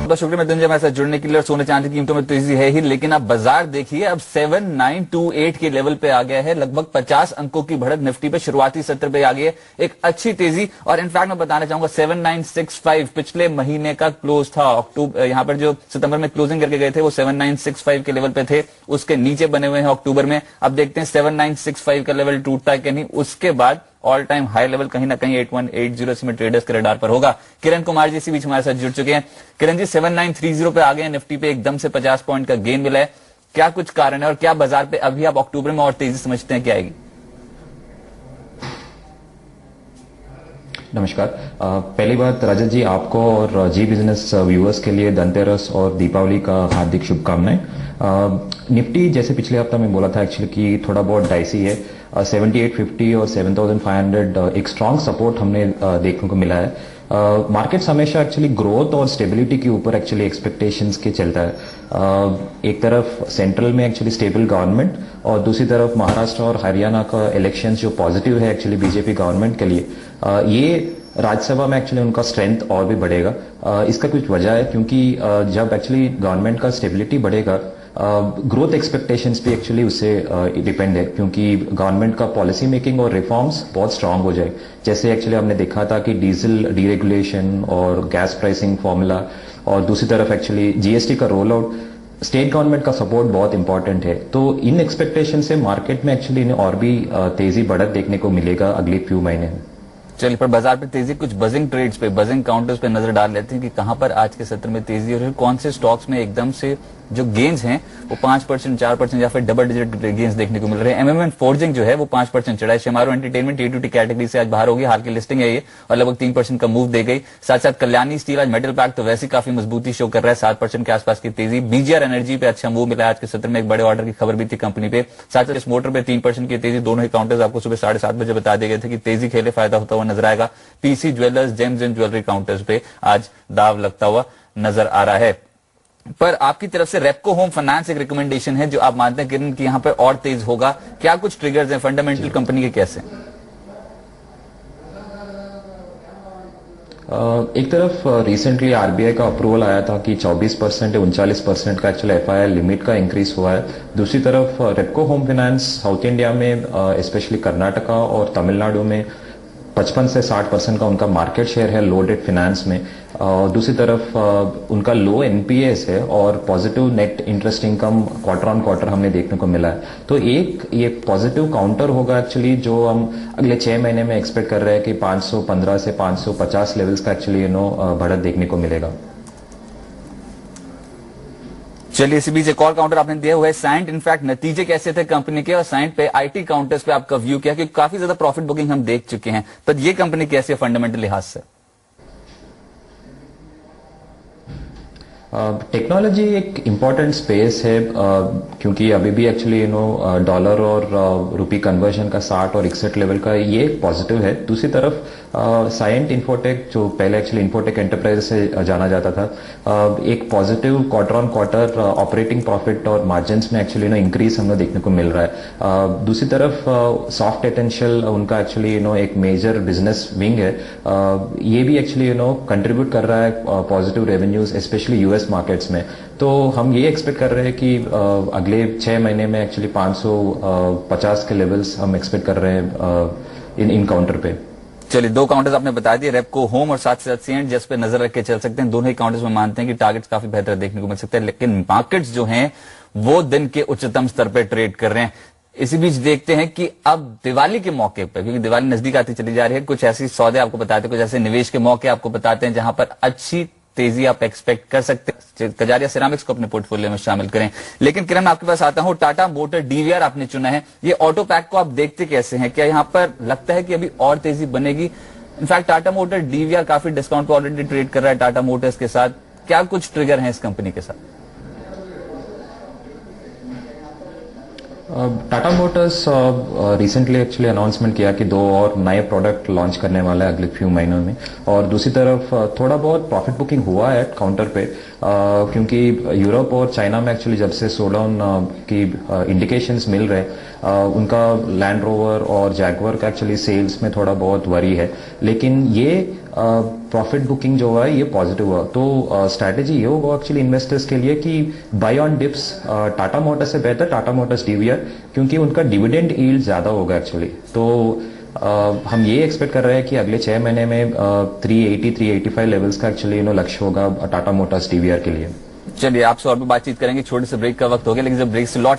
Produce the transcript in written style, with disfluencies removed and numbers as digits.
बहुत शुक्रिया मृत्युंजय हमारे साथ जुड़ने के लिए। और सोने चांदी की कीमतों में तेजी है ही, लेकिन अब बाजार देखिए, अब 7928 के लेवल पे आ गया है। लगभग 50 अंकों की बढ़त निफ्टी पे शुरुआती सत्र पे आ गई है, एक अच्छी तेजी। और इनफैक्ट मैं बताना चाहूंगा 7965 पिछले महीने का क्लोज था। अक्टूबर यहां पर जो सितंबर में क्लोजिंग करके गए थे वो 7965 के लेवल पे थे, उसके नीचे बने हुए हैं अक्टूबर में। अब देखते हैं 7965 का लेवल टूटता है कि नहीं। उसके बाद ऑल टाइम हाई लेवल कहीं ना कहीं 8180 में ट्रेडर्स के रडार पर होगा। किरण कुमार जी इसी बीच हमारे साथ जुड़ चुके हैं। किरण जी, 7930 पे आ गए हैं, निफ्टी पे एकदम से 50 पॉइंट का गेन मिला है, क्या कुछ कारण है और क्या बाजार पे अभी आप अक्टूबर में और तेजी समझते हैं क्या आएगी? नमस्कार। पहली बात रजत जी, आपको और जी बिजनेस व्यूअर्स के लिए धनतेरस और दीपावली का हार्दिक शुभकामनाएं। निफ्टी जैसे पिछले हफ्ता में बोला था एक्चुअली कि थोड़ा बहुत डाइसी है। 7850 और 7500 एक स्ट्रांग सपोर्ट हमने देखने को मिला है। मार्केट्स हमेशा एक्चुअली ग्रोथ और स्टेबिलिटी के ऊपर एक्चुअली एक्सपेक्टेशंस के चलता है। एक तरफ सेंट्रल में एक्चुअली स्टेबल गवर्नमेंट और दूसरी तरफ महाराष्ट्र और हरियाणा का इलेक्शंस जो पॉजिटिव है एक्चुअली बीजेपी गवर्नमेंट के लिए, ये राज्यसभा में एक्चुअली उनका स्ट्रेंथ और भी बढ़ेगा। इसका कुछ वजह है क्योंकि जब एक्चुअली गवर्नमेंट का स्टेबिलिटी बढ़ेगा, ग्रोथ एक्सपेक्टेशंस भी एक्चुअली उससे डिपेंड है, क्योंकि गवर्नमेंट का पॉलिसी मेकिंग और रिफॉर्म्स बहुत स्ट्रांग हो जाए। जैसे एक्चुअली हमने देखा था कि डीजल डीरेगुलेशन और गैस प्राइसिंग फॉर्मूला और दूसरी तरफ एक्चुअली जीएसटी का रोल आउट, स्टेट गवर्नमेंट का सपोर्ट बहुत इंपॉर्टेंट है। तो इन एक्सपेक्टेशन से मार्केट में एक्चुअली और भी तेजी बढ़त देखने को मिलेगा अगले फ्यू महीने में। चलिए, पर बाजार पे तेजी, कुछ बजिंग ट्रेड्स पे, बजिंग काउंटर्स पे नजर डाल लेते हैं कि कहां पर आज के सत्र में तेजी और कौन से स्टॉक्स में एकदम से जो गेन्स हैं वो 5%, 4% या फिर डबल डिजिट गेन्स देखने को मिल रहे हैं। एमएमएन फोर्जिंग जो है वो 5% चढ़ा है। शेमारो एंटरटेनमेंट A2T कैटेगरी से आज बाहर होगी, हाल की लिस्टिंग है ये, और लगभग 3% का मूव दे गई। साथ साथ कल्याणी स्टील आज मेटल पैक तो वैसे काफी मजबूती शो कर रहा है, 7% के आसपास की तेजी। बीजीआर एनर्जी पे अच्छा मूव मिला आज के सत्र में, एक बड़े ऑर्डर की खबर भी थी कंपनी पे। साथ साथ इस मोटर पे 3% की तेजी। दोनों ही काउंटर्स आपको सुबह 7:30 बजे बता दिए गए थे कि तेजी खेले फायदा होता हुआ नजर आएगा। PC jewellers, James and jewellery counters पे आज दाव लगता हुआ नजर आ रहा है। पर आपकी तरफ से रेपको होम फाइनेंस एक रिकमेंडेशन है जो आप मानते हैं किरण कि यहां पर और तेज होगा, क्या कुछ ट्रिगर्स हैं फंडामेंटल कंपनी के कैसे? एक तरफ रिसेंटली आरबीआई का अप्रूवल आया था कि 24% या 39% का एक्चुअली एफआईआर लिमिट का इंक्रीज हुआ है। दूसरी तरफ Repco home finance south India में स्पेशली कर्नाटका और तमिलनाडु में 55 से 60% का उनका मार्केट शेयर है लो रेट फाइनेंस में। दूसरी तरफ उनका लो एनपीएस है और positive net interest income quarter on quarter हमने देखने को मिला है। तो एक ये पॉजिटिव काउंटर होगा एक्चुअली जो हम अगले 6 महीने में एक्सपेक्ट कर रहे हैं कि 515 से 550 लेवल्स का एक्चुअली बढ़त देखने को मिलेगा। चलिए, इसी बीच एक और काउंटर आपने दिया हुआ है साइंट। इनफैक्ट नतीजे कैसे थे कंपनी के, और साइंट पे आईटी काउंटर्स पे आपका व्यू क्या, क्योंकि काफी ज्यादा प्रॉफिट बुकिंग हम देख चुके हैं, पर ये कंपनी कैसे फंडामेंटल लिहाज से? टेक्नोलॉजी एक इम्पॉर्टेंट स्पेस है, क्योंकि अभी भी एक्चुअली डॉलर और रुपी कन्वर्जन का 60 और 61 लेवल का ये पॉजिटिव है। दूसरी तरफ साइंट इन्फोटेक जो पहले एक्चुअली इन्फोटेक एंटरप्राइज से जाना जाता था, एक positive quarter on quarter operating profit और मार्जिन्स में एक्चुअली इंक्रीज हमें देखने को मिल रहा है। दूसरी तरफ सॉफ्ट एटेंशियल उनका एक्चुअली एक मेजर बिजनेस विंग है, ये भी एक्चुअली कंट्रीब्यूट कर रहा है positive revenues specially US markets में। तो हम ये एक्सपेक्ट कर रहे हैं कि अगले 6 महीने में एक्चुअली 550 के लेवल्स हम एक्सपेक्ट कर रहे हैं इन काउंटर पे। चलिए, 2 काउंटर्स आपने बता दिए, रेपको होम और साथ साथ सीएंट, जिस पे नजर रख के चल सकते हैं। दोनों ही काउंटर्स में मानते हैं कि टारगेट्स काफी बेहतर देखने को मिल सकते हैं, लेकिन मार्केट्स जो हैं वो दिन के उच्चतम स्तर पे ट्रेड कर रहे हैं। इसी बीच देखते हैं कि अब दिवाली के मौके पर, क्योंकि दिवाली नजदीक आती चली जा रही है, कुछ ऐसी सौदे आपको बताते हैं, कुछ ऐसे निवेश के मौके आपको बताते हैं जहां पर अच्छी तेजी आप एक्सपेक्ट कर सकते हैं। कजारिया सिरामिक्स को अपने पोर्टफोलियो में शामिल करें। लेकिन किरण, आपके पास आता हूं, टाटा मोटर डीवीआर आपने चुना है, ये ऑटो पैक को आप देखते कैसे हैं? क्या यहां पर लगता है कि अभी और तेजी बनेगी? इनफैक्ट टाटा मोटर डीवीआर काफी डिस्काउंट पर ऑलरेडी ट्रेड कर रहा है टाटा मोटर्स के साथ, क्या कुछ ट्रिगर है इस कंपनी के साथ? Tata Motors recently actually announcement किया कि 2 और नए प्रोडक्ट लॉन्च करने वाला है अगले फ्यू महीनों में। और दूसरी तरफ थोड़ा बहुत प्रॉफिट बुकिंग हुआ है काउंटर पे, क्योंकि यूरोप और चाइना में एक्चुअली जब से स्लो डाउन की इंडिकेशंस मिल रहे हैं, उनका लैंड रोवर और जैगवार का एक्चुअली सेल्स में थोड़ा बहुत वरी है। लेकिन ये प्रॉफिट बुकिंग जो हुआ है ये पॉजिटिव हुआ, तो स्ट्रैटेजी ये होगा एक्चुअली इन्वेस्टर्स के लिए कि buy on dips Tata Motors से बेहतर टाटा मोटर्स डीवीआर, क्योंकि उनका डिविडेंड यील्ड ज्यादा होगा एक्चुअली। तो हम ये एक्सपेक्ट कर रहे हैं कि अगले 6 महीने में 380-385 लेवल्स का एक्चुअली लक्ष्य होगा टाटा मोटर्स डीवीआर के लिए। चलिए आपसे और भी बातचीत करेंगे, छोटे से ब्रेक का वक्त हो गया, लेकिन जब ब्रेक से लौट